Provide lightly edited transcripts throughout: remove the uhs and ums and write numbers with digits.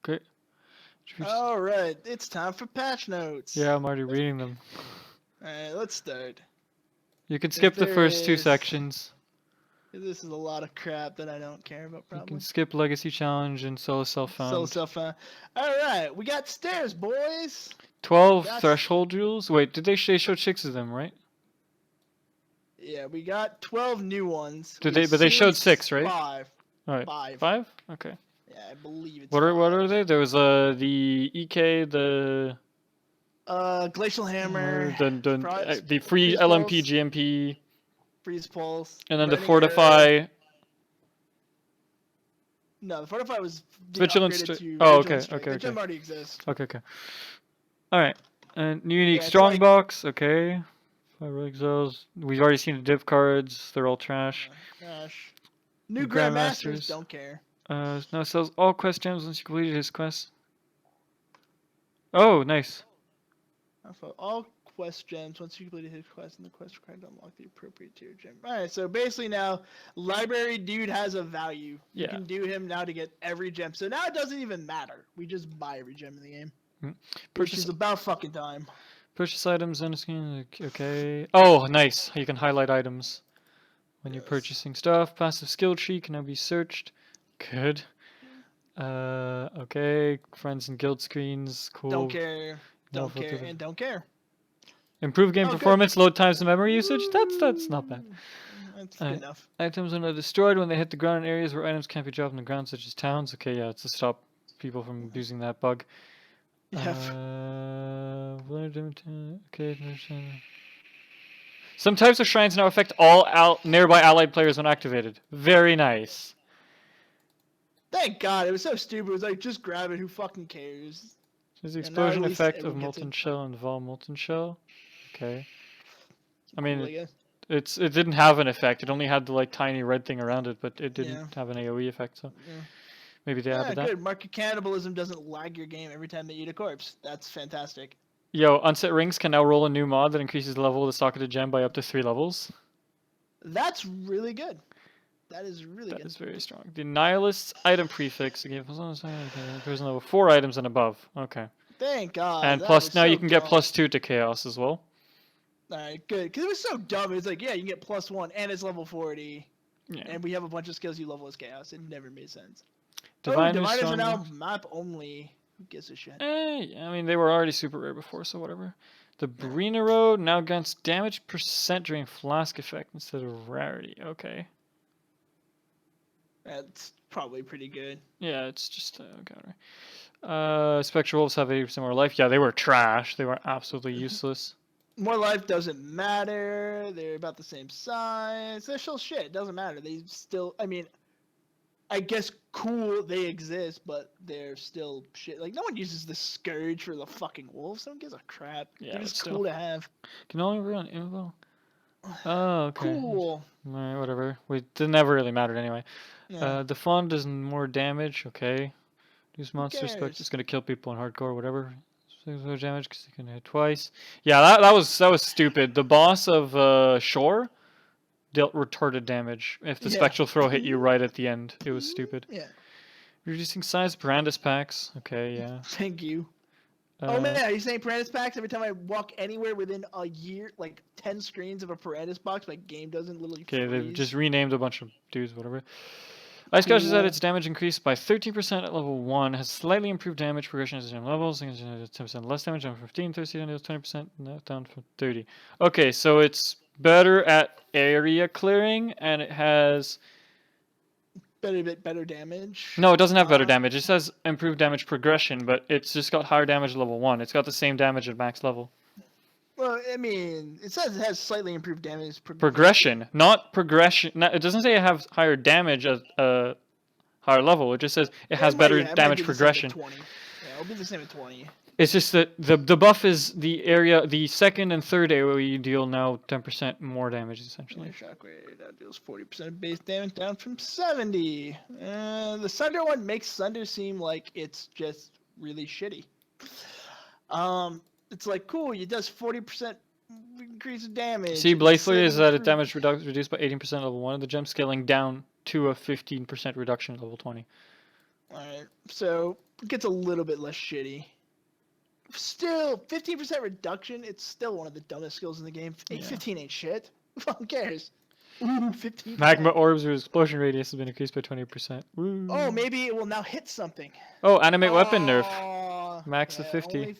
Okay. All right, it's time for patch notes. Yeah, I'm already reading them. All right, let's start. You can skip the first two sections. This is a lot of crap that I don't care about, You probably. can skip Legacy Challenge and Solo Self-Found. All right, we got stairs, boys. 12 threshold jewels. Wait, did they show 6 of them, right? Yeah, we got 12 new ones. But they showed 6, right? 5. All right. 5. 5? Okay. Yeah, I believe it's What 5. are they? There was the EK, the Glacial Hammer, the free LMP, GMP, Freeze Pulse, and then the Fortify. No, the Fortify was Vigilant upgraded to Oh, Vigilant okay, okay, The okay. gem already exists. Okay, okay. All right. And new unique strongbox. Okay. 5 exiles. We've already seen the div cards. They're all trash. Trash. New Grandmasters. Don't care. Now sells all quest gems once you completed his quest. Oh, nice. All quest gems once you completed his quest, and the quest required to unlock the appropriate tier gem. Alright, so basically now, library dude has a value. Yeah. You can do him now to get every gem. So now it doesn't even matter. We just buy every gem in the game. Which is about fucking time. Purchase items on the screen. Okay. Oh, nice. You can highlight items when you're purchasing stuff. Passive skill tree can now be searched. Good. Okay. Friends and guild screens. Cool. Don't care. Don't care. And don't care. Improve game performance, load times, and memory usage. That's not bad. That's good enough. Items are not destroyed when they hit the ground in areas where items can't be dropped on the ground, such as towns. Okay, yeah, it's to stop people from using that bug. Yeah. Okay. Some types of shrines now affect all nearby allied players when activated. Very nice. Thank God. It was so stupid. It was like, just grab it. Who fucking cares? There's the explosion effect of molten shell and Vol molten shell. Okay. I mean, it didn't have an effect. It only had the tiny red thing around it, but it didn't have an AoE effect. So maybe they added that. Good. Market cannibalism doesn't lag your game every time they eat a corpse. That's fantastic. Yo, unset rings can now roll a new mod that increases the level of the socketed gem by up to 3 levels. That's really good. That is really good. That is very strong. The Nihilist's item prefix. There's level 4 items and above. Okay. Thank God. And plus, now you can get +2 to chaos as well. Alright, good. Because it was so dumb. It was like, yeah, you can get +1 and it's level 40. Yeah. And we have a bunch of skills you level as chaos. It never made sense. Diviners are now map only. Who gives a shit? I mean, they were already super rare before, so whatever. The Brina Road now grants damage % during flask effect instead of rarity. Okay. That's probably pretty good. Yeah, it's just Spectral Wolves have 80% more life. Yeah, they were trash. They were absolutely useless. More life doesn't matter. They're about the same size. They're still shit. It doesn't matter. They still, I mean, I guess cool they exist, but they're still shit. Like, no one uses the Scourge for the fucking wolves. No one gives a crap. Yeah, they're just cool to have. Can only run info. Oh, okay. Cool. Alright, whatever. It never really mattered anyway. Yeah. The Fawn does more damage. Okay. Use monster spec. Just gonna kill people in hardcore. Whatever. No damage because they can hit twice. Yeah, that was stupid. The boss of Shore dealt retarded damage if the spectral throw hit you right at the end. It was stupid. Yeah. Reducing size Brandis packs. Okay, yeah. Thank you. Oh man, are you saying Brandis packs? Every time I walk anywhere within a year, like 10 screens of a Brandis box, my game doesn't literally freeze. They've just renamed a bunch of dudes, whatever. Ice Gouge has had its damage increased by 13% at level 1, has slightly improved damage progression at the same levels, 10% less damage on 15, 30, 20%, down from 30. Okay, so it's better at area clearing, and it has... better damage? No, it doesn't have better damage. It says improved damage progression, but it's just got higher damage at level 1. It's got the same damage at max level. Well, I mean, it says it has slightly improved damage progression, not progression. It doesn't say it has higher damage at a higher level. It just says it has better damage progression. Yeah, it'll be the same at 20. It's just that the buff is the second and third AoE deal now 10% more damage essentially. Shockwave that deals 40% of base damage down from 70. The Sunder one makes Sunder seem like it's just really shitty. It's like, cool, it does 40% increase of damage. See, Blazeflare is at a damage reduced by 18% at level 1, and the gem scaling down to a 15% reduction at level 20. Alright, so gets a little bit less shitty. Still, 15% reduction. It's still one of the dumbest skills in the game. 15 ain't shit. Who fucking cares? Ooh, 15. Magma orbs with explosion radius has been increased by 20%. Oh, maybe it will now hit something. Oh, animate weapon nerf. Max of 50.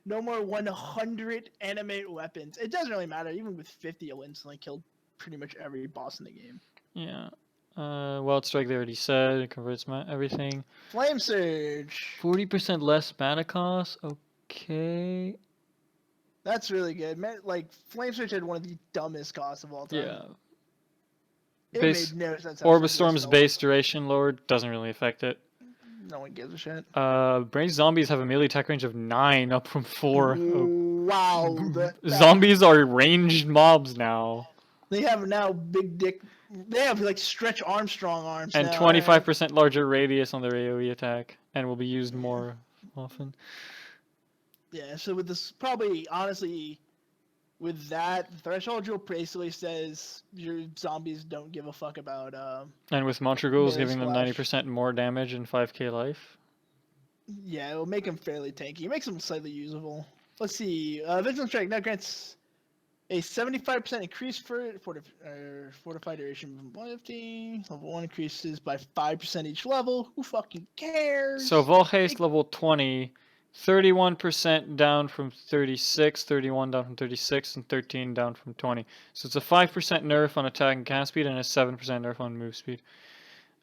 No more 100 animate weapons. It doesn't really matter. Even with 50, you'll instantly kill pretty much every boss in the game. Yeah. Wild Strike, they already said. It converts everything. Flame Surge. 40% less mana cost. Okay. That's really good. Like, Flame Surge had one of the dumbest costs of all time. Yeah. It made no sense. Orbistorm's base duration lowered. Doesn't really affect it. No one gives a shit. Brain's zombies have a melee attack range of 9, up from 4. Wow. Zombies are ranged mobs now. They have now big dick. They have like Stretch Armstrong arms and now. 25% larger radius on their AoE attack, and will be used more often. Yeah, so with this, probably, honestly, with that, Threshold Jewel basically says your zombies don't give a fuck about... and with Montragals giving them Splash. 90% more damage and 5k life. Yeah, it'll make them fairly tanky. It makes them slightly usable. Let's see. Vigilant Strike now grants a 75% increase for fortified duration from 150. Level 1 increases by 5% each level. Who fucking cares? So Volhaste level 20, 31% down from 36, 31 down from 36, and 13 down from 20. So it's a 5% nerf on attack and cast speed and a 7% nerf on move speed.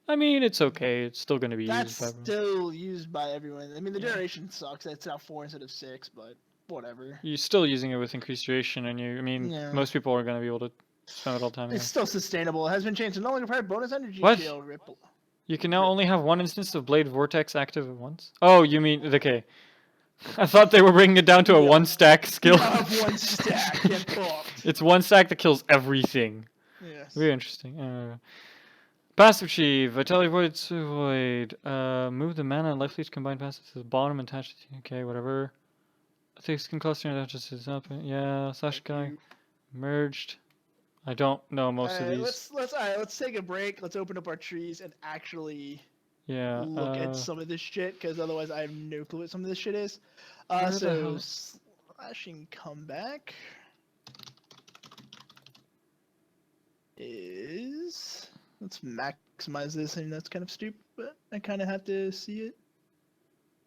I mean, it's okay. It's still going to be used by everyone. That's still used by everyone. I mean, the duration sucks. It's now 4 instead of 6, but whatever. You're still using it with increased duration, and most people are going to be able to spend it all the time. It's still sustainable. It has been changed to no longer provide bonus energy shield ripple. You can now only have one instance of Blade Vortex active at once? Oh, you mean... Okay. I thought they were bringing it down to a one-stack skill. One stack. Get fucked. It's one stack that kills everything. Yes. Very interesting. Passive Achieve. Vitality Void. Move the mana and life leech combined passive to the bottom and attach it to... Okay, whatever. I think skin cluster and attaches is up. Yeah, Slash Guy. Merged. I don't know most of these. Let's take a break. Let's open up our trees and actually look at some of this shit, because otherwise I have no clue what some of this shit is. So Slashing Comeback is... Let's maximize this. I mean, that's kind of stupid, but I kind of have to see it.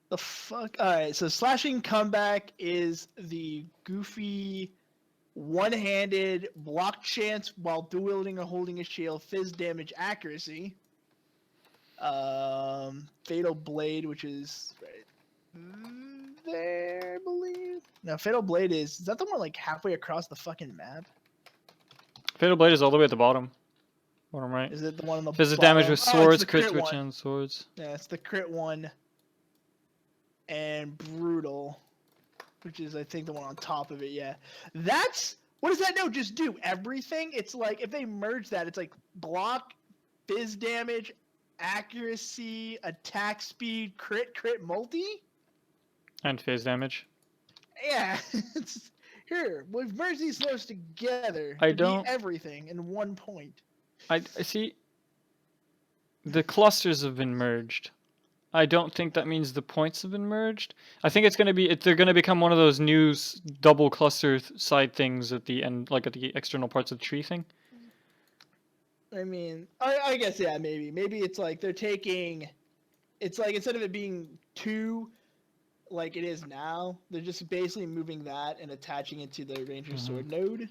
The fuck? Alright, so Slashing Comeback is the goofy... one-handed block chance while dual-wielding or holding a shield, fizz damage accuracy. Fatal Blade, which is right there, I believe. No, Fatal Blade is that the one like halfway across the fucking map? Fatal Blade is all the way at the bottom. Bottom right. Is it the one on the Fizz bottom? damage with swords, crit one. switch, and swords. Yeah, it's the crit one. And Brutal, which is, I think, the one on top of it, yeah. That's... What does that just do? Everything? It's like, if they merge that, it's like block, fizz damage, accuracy, attack speed, crit, multi? And phase damage. Yeah. Here, we've merged these slows together I to don't... be everything in 1 point. I see... The clusters have been merged. I don't think that means the points have been merged. I think it's going to be... They're going to become one of those new double cluster side things at the end, like at the external parts of the tree thing. I mean, I guess, yeah, maybe. Maybe it's like they're taking... It's like, instead of it being 2, like it is now, they're just basically moving that and attaching it to the Ranger Sword node.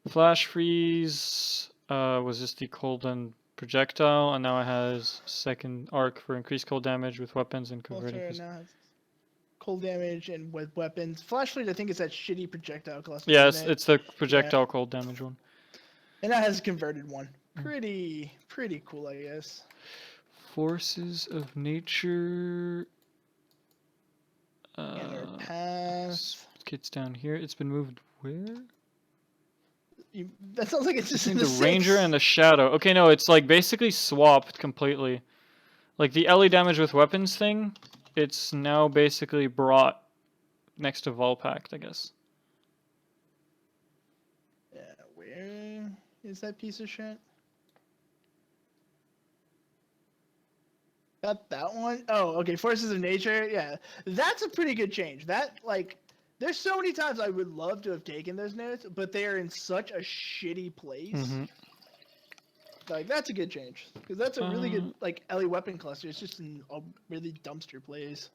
Flash Freeze was just the cold and projectile, and now it has second arc for increased cold damage with weapons and converting. Now it's cold damage and with weapons. Flash Freeze, I think, is that shitty projectile cluster. Yeah, it's the projectile cold damage one. And that has a converted one. Pretty cool, I guess. Forces of Nature. Inner Path. Kit's down here. It's been moved where? That sounds like it's just in the Ranger and the Shadow. Okay, no, it's like basically swapped completely. Like the LE damage with weapons thing, it's now basically brought next to Volpact, I guess. Yeah, where is that piece of shit? Got that one. Oh, okay. Forces of nature. Yeah, that's a pretty good change. That like, there's so many times I would love to have taken those notes, but they are in such a shitty place. Like that's a good change because that's a really good like LE weapon cluster. It's just in a really dumpster place.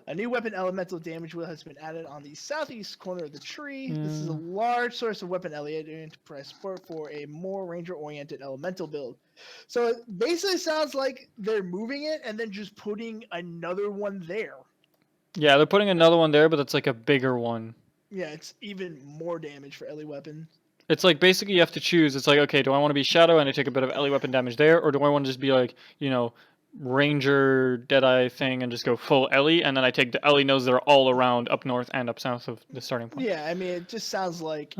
A new weapon elemental damage wheel has been added on the southeast corner of the tree. This is a large source of weapon LE to provide support for a more ranger-oriented elemental build. So it basically sounds like they're moving it and then just putting another one there. Yeah, they're putting another one there, but it's like a bigger one. Yeah, it's even more damage for LE weapon. It's like basically you have to choose. It's like, okay, do I want to be Shadow and I take a bit of LE weapon damage there, or do I want to just be like, Ranger Deadeye thing and just go full LE, and then I take the LE nodes that are all around up north and up south of the starting point. Yeah, I mean, it just sounds like,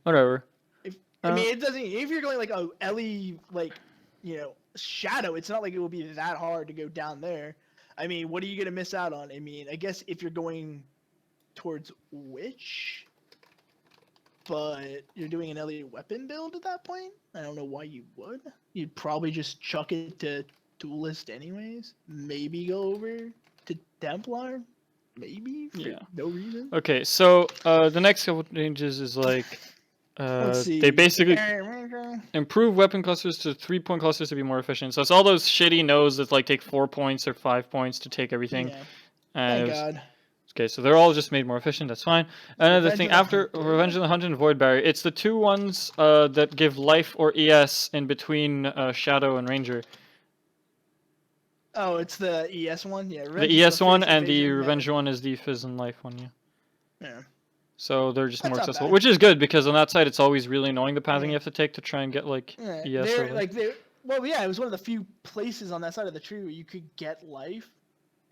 whatever. It doesn't. If you're going like a LE Shadow, it's not like it will be that hard to go down there. I mean, what are you gonna miss out on? I mean, I guess if you're going towards Witch, but you're doing an LE weapon build at that point, I don't know why you would. You'd probably just chuck it to Duelist anyways. Maybe go over to Templar. Maybe for no reason. Okay, so the next couple changes is like Let's see. They basically improve weapon clusters to 3-point clusters to be more efficient. So it's all those shitty nodes that like take 4 points or 5 points to take everything. Yeah. And Thank God. Okay, so they're all just made more efficient. That's fine. Another thing after Revenge of the Hunt and Void Barrier, it's the two ones that give life or ES in between Shadow and Ranger. Oh, it's the ES one? Yeah. Revenge the ES one and the Revenge one is the Fizz and Life one, yeah. Yeah. So they're just more accessible, which is good because on that side it's always really annoying the pathing you have to take to try and get like ES. Well, yeah, it was one of the few places on that side of the tree where you could get life,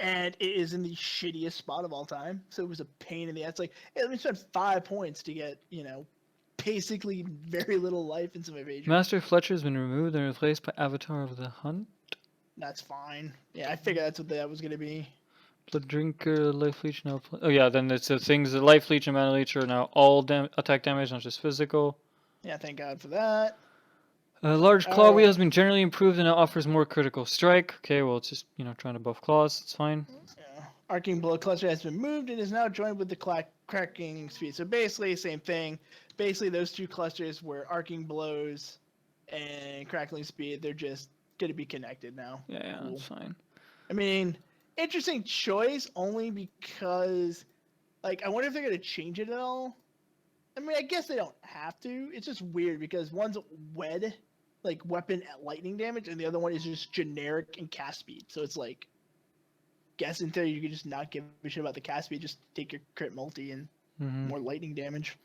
and it is in the shittiest spot of all time. So it was a pain in the ass. Like, hey, let me spend 5 points to get basically very little life and some evasion. Master Fletcher has been removed and replaced by Avatar of the Hunt. That's fine. Yeah, I figured that's what that was gonna be. Blood Drinker, Life Leech now. Oh yeah, then it's the things that Life Leech and Mana Leech are now all attack damage, not just physical. Yeah, thank God for that. Large Claw Wheel has been generally improved and now offers more critical strike. Okay, well it's just trying to buff claws. It's fine. Yeah. Arcing Blow cluster has been moved and is now joined with the cracking speed. So basically, same thing. Basically, those two clusters were Arcing Blows and Crackling Speed. They're just going to be connected now. Yeah, cool. That's fine. I mean, interesting choice only because, like, I wonder if they're going to change it at all. I mean, I guess they don't have to. It's just weird because one's wed, like, weapon at lightning damage, and the other one is just generic and cast speed. So it's like, guess in theory you could just not give a shit about the cast speed, just take your crit multi and more lightning damage.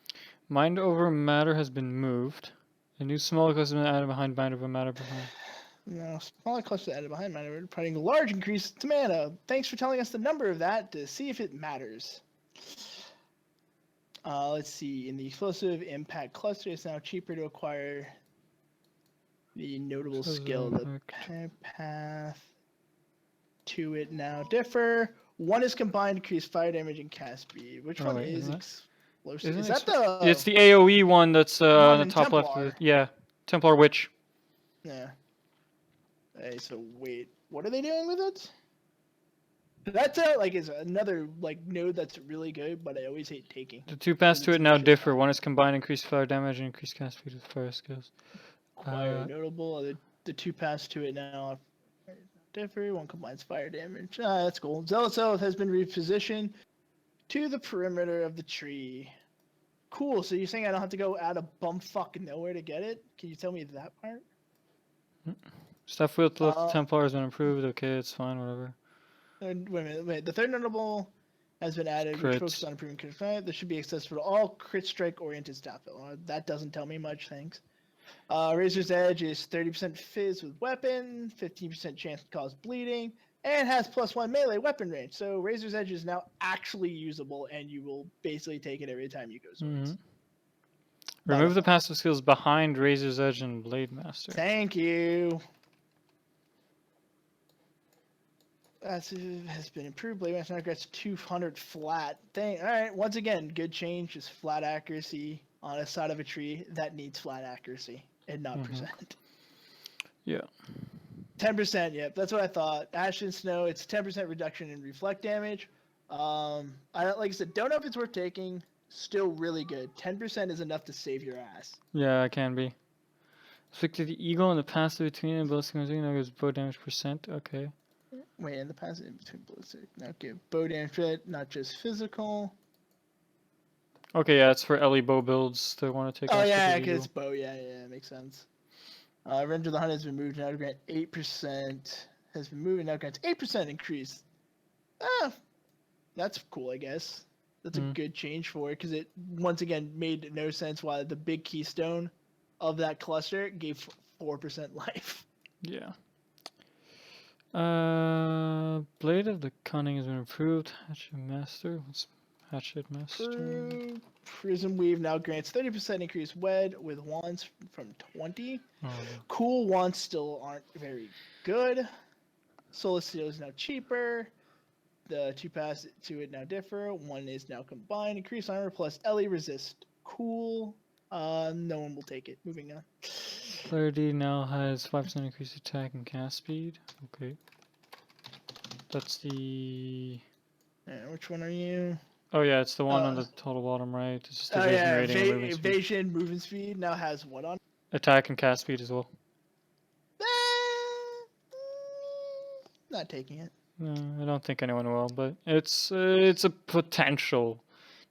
Mind over Matter has been moved. A new smaller cluster has been added behind Mind over Matter behind. No, smaller cluster added behind Matter, providing a large increase to mana. Thanks for telling us the number of that to see if it matters. Let's see. In the explosive impact cluster, it's now cheaper to acquire the notable skill. The path to it now differ. One is combined to increase fire damage and cast speed. Which one is explosive? Is that the? It's the AOE one that's on the top left. Yeah, Templar Witch. Yeah. Hey, so wait, what are they doing with it? That's is another node that's really good, but I always hate taking. The two paths to it now differ. One is combined increased fire damage and increased cast speed with fire skills. Notable. The two paths to it now differ. One combines fire damage. That's cool. Zealous Oath has been repositioned to the perimeter of the tree. Cool. So you're saying I don't have to go out of bumfuck nowhere to get it? Can you tell me that part? Stuff with left Templar has been improved. Okay, it's fine. Whatever. Wait a minute. The third notable has been added, which focuses on improving crit strike. This should be accessible to all crit strike-oriented staff. That doesn't tell me much, thanks. Razor's Edge is 30% fizz with weapon, 15% chance to cause bleeding, and has +1 melee weapon range. So Razor's Edge is now actually usable, and you will basically take it every time you go swords. Remove the passive skills behind Razor's Edge and Blade Master. Thank you. Passive has been improved. Blade Master now gets 200 flat. Alright, once again, good change. Just flat accuracy on a side of a tree that needs flat accuracy and not percent. Yeah. 10%, yep. That's what I thought. Ash and Snow, it's 10% reduction in reflect damage. Like I said, don't know if it's worth taking. Still really good. 10% is enough to save your ass. Yeah, it can be. Afflicted the eagle and the passive between and ballistic now gives bow damage percent. Okay. Wait, and the passive in between ballistic. Now give bow damage, not just physical. Okay, yeah, it's for Ellie bow builds that want to take. Oh yeah, because bow. Yeah, makes sense. Render the Hunt has been moved now to grant 8%. Has been moved now grants 8% increase. That's cool, I guess. That's a good change for it because it once again made no sense why the big keystone of that cluster gave 4% life. Yeah. Blade of the Cunning has been improved. Hatchet Master. What's Hatchet Master? Prism Weave now grants 30% increased wed with wands from 20. Oh. Cool wands still aren't very good. Solar Steel is now cheaper. The two paths to it now differ. One is now combined. Increased armor plus Ellie resist. Cool. No one will take it. Moving on. Clarity now has 5% increased attack and cast speed. Okay. That's the... Which one are you? Oh yeah, it's the one on the total bottom right. It's just evasion rating and movement speed. Evasion movement speed now has what on? Attack and cast speed as well. Not taking it. No, I don't think anyone will, but it's a potential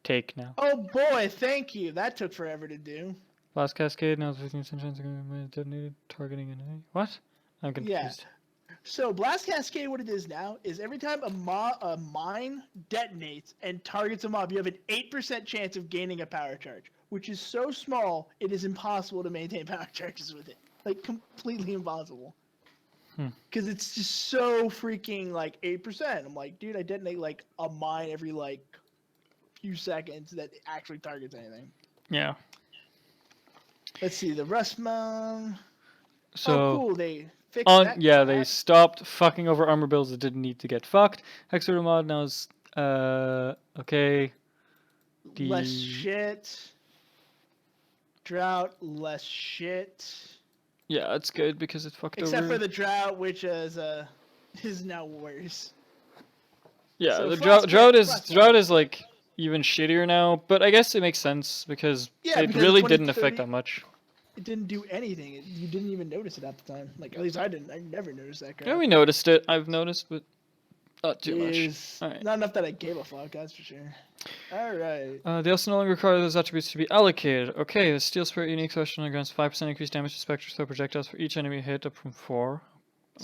take now. Oh boy, thank you. That took forever to do. Blast Cascade now has 15% chance of detonated targeting an enemy. What? I'm confused. Yeah. So Blast Cascade, what it is now is every time a mine detonates and targets a mob, you have an 8% chance of gaining a power charge, which is so small it is impossible to maintain power charges with it. Like completely impossible. Because it's just so freaking like 8%. I'm like, dude, I detonate like a mine every like few seconds that actually targets anything. Yeah. Let's see the rust mom. So, oh, cool. They fixed that. Yeah, they stopped fucking over armor builds that didn't need to get fucked. Hexorder mod now is okay. Less shit. Drought, less shit. Yeah, it's good because it fucked Except over. for the drought, which is now worse. Yeah, So the drought is like even shittier now, but I guess it makes sense because it really didn't affect that much. It didn't do anything. You didn't even notice it at the time. Like at least I didn't. I never noticed that crap. Yeah, we noticed it. I've noticed, but not too much. Right. Not enough that I gave a fuck. That's for sure. All right. They also no longer require those attributes to be allocated. Okay, the Steel Spirit unique special grants 5% increased damage to spectral throw projectiles for each enemy hit, up from 4.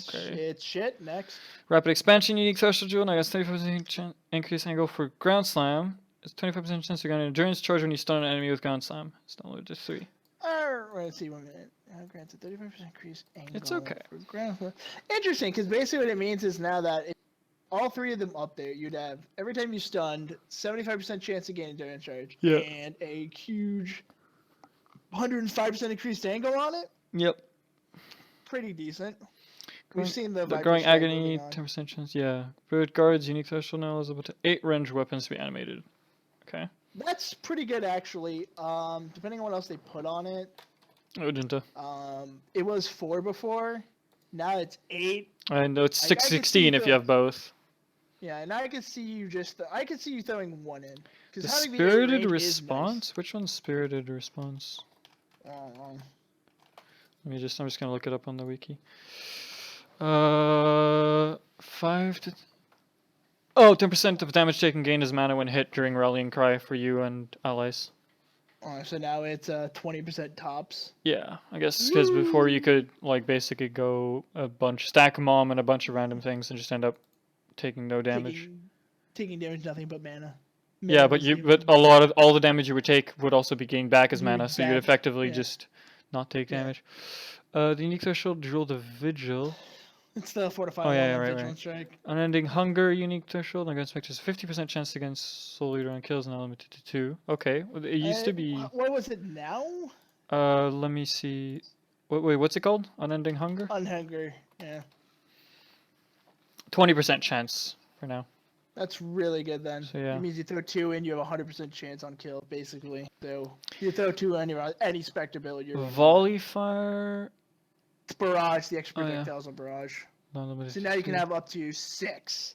Okay. Shit. Next. Rapid expansion unique special jewel. Now gets 35% increase angle for ground slam. It's 25% chance to grant an endurance charge when you stun an enemy with ground slam. It's downloaded to 3. Alright, let's see 1 minute. Grants a 35% increase angle. It's okay. For ground slam. Interesting, because basically what it means is now that all three of them up there, you'd have every time you stunned, 75% chance to gain endurance charge. Yeah. And a huge 105% increased angle on it. Yep. Pretty decent. We've seen the growing agony, 10% chance. Yeah. Bird guards unique special now is able to 8 ranged weapons to be animated. Okay. That's pretty good actually. Depending on what else they put on it. Ojinta. It was 4 before. Now it's 8. I know it's 16 if you have both. Yeah, and I could see you throwing 1 in. The spirited response? Nice. Which one's spirited response? I'm just gonna look it up on the wiki. 5 to... Oh, 10% of damage taken gained as mana when hit during Rallying Cry for you and allies. So now it's 20% tops. Yeah, I guess because before you could like basically go stack a mom and a bunch of random things and just end up taking no damage. Taking damage, nothing but mana. Yeah, but all the damage you would take would also be gained back as mana, so you'd effectively just not take damage. The unique threshold, Jewel the Vigil. It's the fortified Vigilant Strike. Unending Hunger unique threshold. Against specters, 50% chance against Soul Eater on kills, now limited to 2. Okay, well, it used to be. What was it now? Let me see. Wait, what's it called? Unending Hunger. Unhunger, yeah. 20% chance for now. That's really good then. So, yeah. It means you throw 2 and you have a 100% chance on kill, basically. So you throw 2 any specter build. Volley Fire. It's barrage, the extra Oh, yeah. projectiles on barrage. Non-limited So now you can to- have up to 6,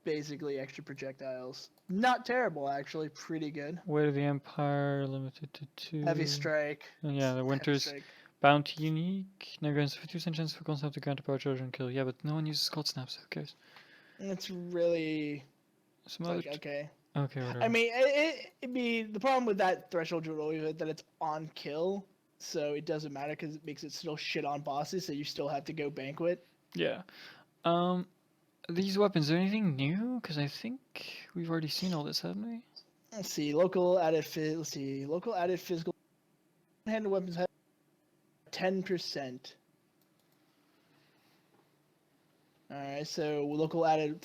basically, extra projectiles. Not terrible, actually. Pretty good. Weight of the Empire limited to 2. Heavy strike. And yeah, the Heavy Winter's strike. Bounty unique. Now grants 50% chance for constant to grant a power charge and kill. Yeah, but no one uses cold snaps, so who cares? It's really Some it's other like, okay. okay, whatever. I mean, it'd be the problem with that threshold would always be that it's on kill, so it doesn't matter because it makes it still shit on bosses, so you still have to go banquet. Yeah. These weapons, are there anything new? Because I think we've already seen all this, haven't we? Let's see, local added physical handed weapons have 10%. All right, so local added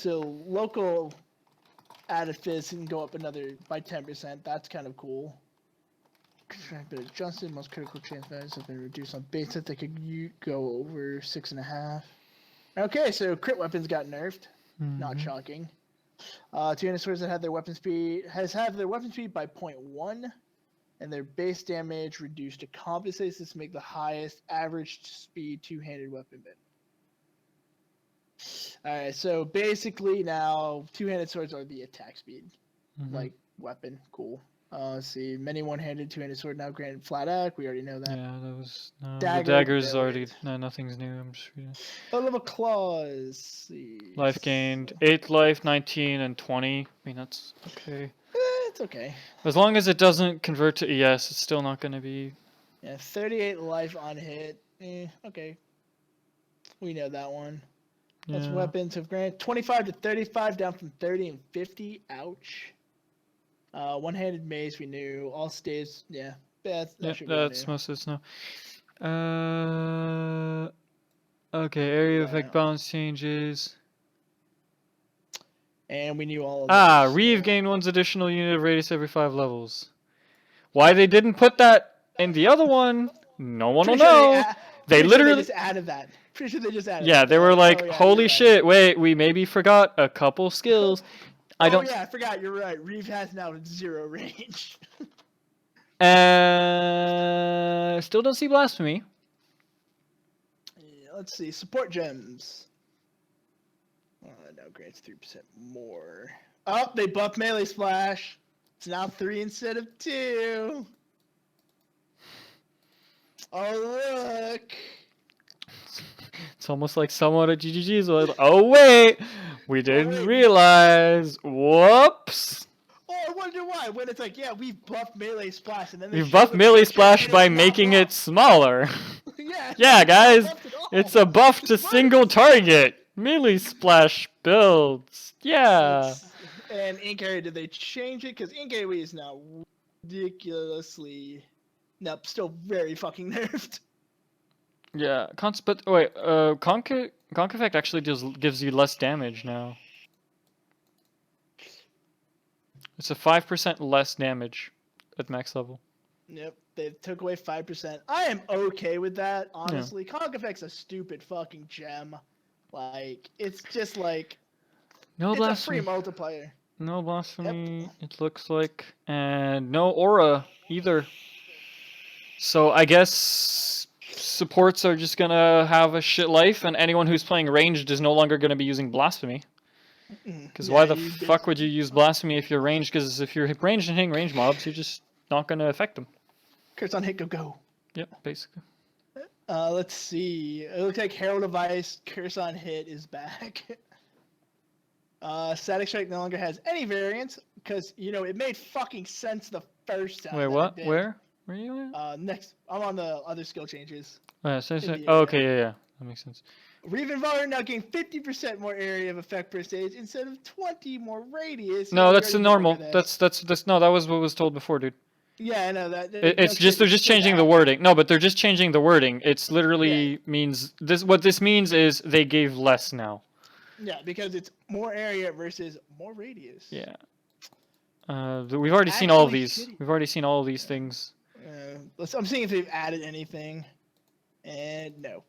phys can go up another by 10%. That's kind of cool. Contract been adjusted. Most critical chance values have been reduced on base that they could go over 6.5. Okay, so crit weapons got nerfed. Not shocking. 200 swords that have their weapon speed by 0.1, and their base damage reduced to compensate this to make the highest average speed two-handed weapon bit. Alright, so basically now two-handed swords are the attack speed. Like weapon. Cool. Let's see. Many one-handed, two-handed sword now granted flat attack. We already know that. Yeah, that was no. Dagger The dagger's abilities. already no. Nothing's new. I'm just reading. Oh, level claws. See. Life gained 8 life, 19, and 20. I mean that's okay. It's okay. As long as it doesn't convert to ES, it's still not gonna be. Yeah, 38 life on hit. Okay. We know that one. That's Yeah. weapons have granted 25 to 35, down from 30 and 50. Ouch. One-handed mace we knew. All stays. Yeah. That should be That's new. most of it now. Okay, area effect balance changes. And we knew all of those. Reeve gained 1's additional unit of radius every 5 levels. Why they didn't put that in the other one, no one will know. They literally just added that. Pretty sure they just added yeah, that. they were like, oh, yeah, holy you're shit, wait, we maybe forgot a couple skills. I don't. yeah, I forgot. You're right. Reeve has now 0 range. Still don't see blasphemy. Yeah, let's see. Support gems. Now grants 3% more. Oh, they buffed melee splash. It's now 3 instead of 2. Oh, look. It's almost like someone at GGG's was like, oh wait, we didn't realize. Whoops. Oh, I wonder why. When it's like, yeah, we've buffed melee splash, and then they We've show buffed the melee picture, splash and by it's not making it buffed. smaller. Yeah, Yeah, it's not guys, buffed at all. it's a buff to What? single target. Melee splash builds. Yeah. And Ink Area, did they change it? Because Ink Area is now ridiculously, nope, still very fucking nerfed. Yeah. But wait, Conk effect actually gives you less damage now. It's a 5% less damage at max level. Yep, they took away 5%. I am okay with that, honestly. Yeah. Conk Effect's a stupid fucking gem. Like, it's just like, no blasphemy. It's a free multiplayer. No blasphemy, it looks like. And no aura either. So I guess supports are just gonna have a shit life, and anyone who's playing ranged is no longer gonna be using blasphemy. Because why the fuck would you use blasphemy if you're ranged? Because if you're ranged and hitting range mobs, you're just not gonna affect them. Curse on hit, go. Yep, basically. Let's see. It looks like Herald of Ice, Curse on hit is back. Static Strike no longer has any variants because it made fucking sense the first time. Wait, what? Where? Where are you at? Next, I'm on the other skill changes. Oh, yeah, okay, yeah, that makes sense. Reeve and Valor now gain 50% more area of effect per stage instead of 20 more radius. No, that's the normal. That's no, that was what was told before, dude. Yeah, I know that. It's just they're just changing the wording. No, but they're just changing the wording. It's literally means this. What this means is they gave less now. Yeah, because it's more area versus more radius. Yeah. We've already seen all of these. We've already seen all of these things. I'm seeing if they've added anything, and no,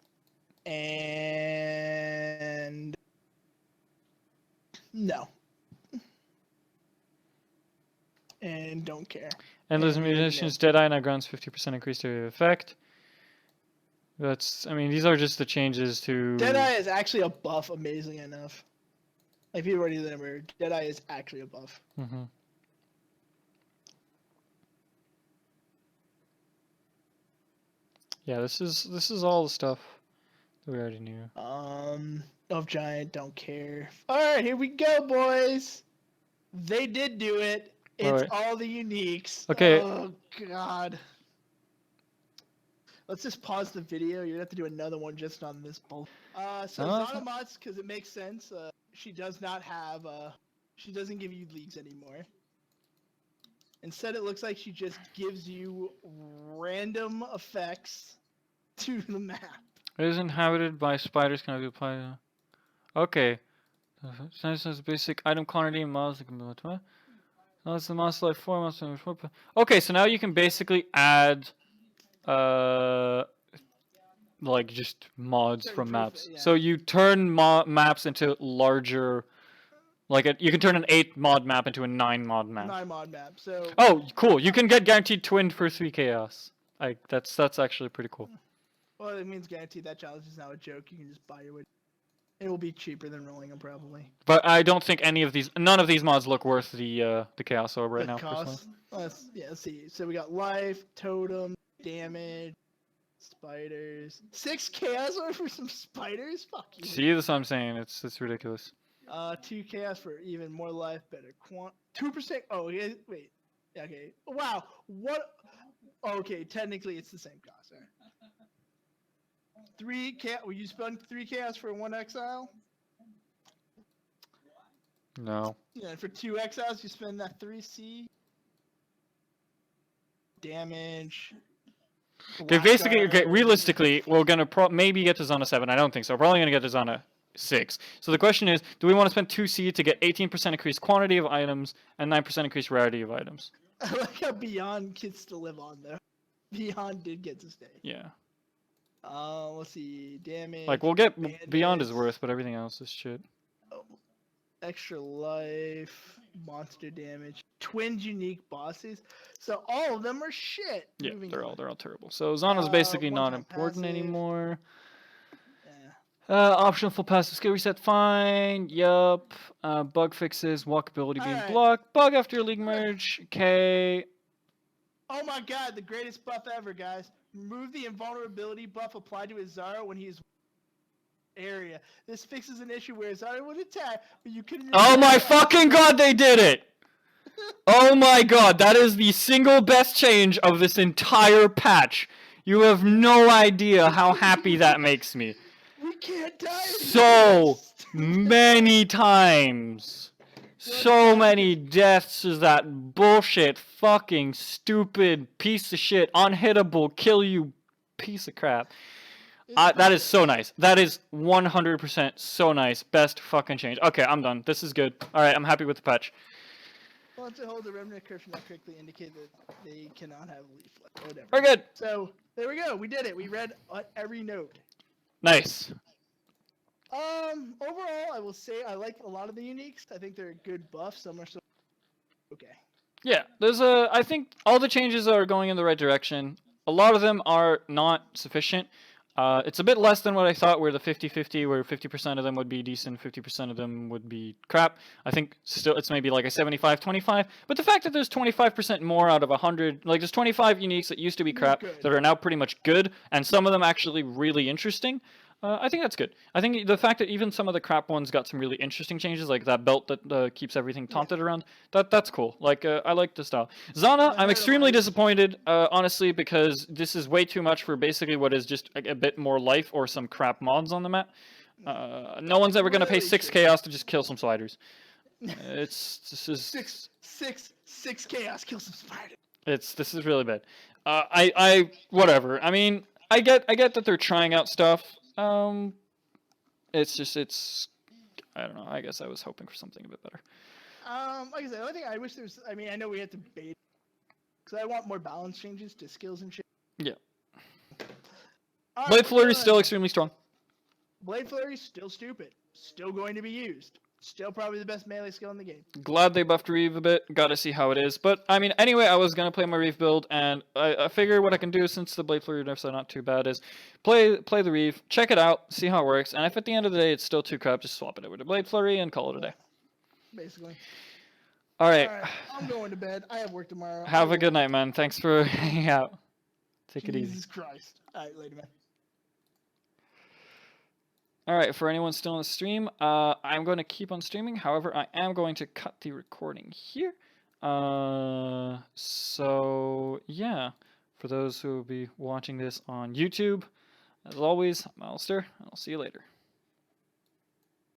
and no, and don't care. Endless Munitions Deadeye now grants 50% increased area of effect. That's, I mean, these are just the changes to... Deadeye is actually a buff, amazingly enough. Like, people already remember, Deadeye is actually a buff. Mm-hmm. Yeah, this is all the stuff that we already knew. Of Giant, don't care. Alright, here we go, boys! They did do it. It's all the uniques. Okay. Oh, God. Let's just pause the video. You're gonna have to do another one just on this bull. So Zanamots, because it makes sense. She does not have. She doesn't give you leagues anymore. Instead, it looks like she just gives you random effects to the map. It is inhabited by spiders. Can I be applied? Okay. Since basic item quantity and mods. That's the monster life form. Okay, so now you can basically add like just mods from maps. So you turn maps into larger, like you can turn an 8 mod map into a 9 mod map. 9 mod map. So. Oh, cool! You can get guaranteed twinned for 3 chaos. Like that's actually pretty cool. Well, it means guaranteed. That challenge is now a joke. You can just buy your way. It will be cheaper than rolling them probably. But I don't think none of these mods look worth the chaos orb right now. Cost. Let's see. So we got life, totem, damage, spiders. 6 chaos orb for some spiders? Fuck you. See, that's what I'm saying. It's ridiculous. 2 chaos for even more life, better 2%. Oh, yeah, wait. Okay. Wow. What? Okay, technically it's the same cost. Right? 3 chaos. Will you spend 3 chaos for 1 exile? No. Yeah, and for 2 exiles, you spend that 3C. Damage. Okay, basically, realistically, we're gonna maybe get to Zona 7. I don't think so. We're probably gonna get to Zona 6. So the question is, do we want to spend 2C to get 18% increased quantity of items and 9% increased rarity of items? I like how Beyond gets to live on, though. Beyond did get to stay. Yeah. Let's see. Damage. Like, we'll get bandits. Beyond is worth, but everything else is shit. Oh. Extra life, monster damage, twinned unique bosses. So all of them are shit. Yeah, they're all terrible. So Zona's basically not important passive. Anymore. Yeah. Optional full passive skill reset, fine. Yup. Bug fixes, walkability being blocked. Bug after league merge. Okay. Oh my god, the greatest buff ever, guys. Remove the invulnerability buff applied to Azara when he is area. This fixes an issue where Azara would attack, but you couldn't. Oh my fucking god, they did it! Oh my god, that is the single best change of this entire patch. You have no idea how happy that makes me. We can't die. So many times. So many deaths is that bullshit, fucking stupid piece of shit, unhittable, kill you piece of crap. That is so nice. That is 100% so nice. Best fucking change. Okay, I'm done. This is good. Alright, I'm happy with the patch. Well, to hold the remnant curve should not correctly indicate that they cannot have leaf left. Whatever. We're good. So, there we go. We did it. We read every note. Nice. Overall, I will say I like a lot of the uniques. I think they're a good buff. Some are so okay. Yeah, I think all the changes are going in the right direction. A lot of them are not sufficient. It's a bit less than what I thought, where the 50-50, where 50% of them would be decent, 50% of them would be crap. I think still it's maybe like a 75-25. But the fact that there's 25% more out of 100, like there's 25 uniques that used to be crap that are now pretty much good, and some of them actually really interesting. I think that's good. I think the fact that even some of the crap ones got some really interesting changes, like that belt that keeps everything taunted around, that's cool. Like, I like the style. Zana, I'm extremely disappointed, honestly, because this is way too much for basically what is just a bit more life or some crap mods on the map. No one's ever going to pay 6 chaos to just kill some sliders. This is... 6 chaos, kill some spiders. This is really bad. Whatever. I mean, I get that they're trying out stuff. It's I don't know. I guess I was hoping for something a bit better. Like I said, the only thing I wish there's, I mean, I know we had to bait, because I want more balance changes to skills and shit. Yeah. Blade Flurry is still extremely strong. Blade Flurry is still stupid. Still going to be used. Still probably the best melee skill in the game. Glad they buffed Reeve a bit. Gotta see how it is. But, I mean, anyway, I was gonna play my Reeve build, and I figure what I can do, since the Blade Flurry nerfs are not too bad, is play the Reeve, check it out, see how it works, and if at the end of the day it's still too crap, just swap it over to Blade Flurry and call it a day. Basically. Alright. I'm going to bed. I have work tomorrow. Have a good night, man. Thanks for hanging out. Take it easy. Jesus Christ. Alright, later, man. Alright, for anyone still on the stream, I'm going to keep on streaming. However, I am going to cut the recording here. So, yeah. For those who will be watching this on YouTube, as always, I'm Alastiir, and I'll see you later.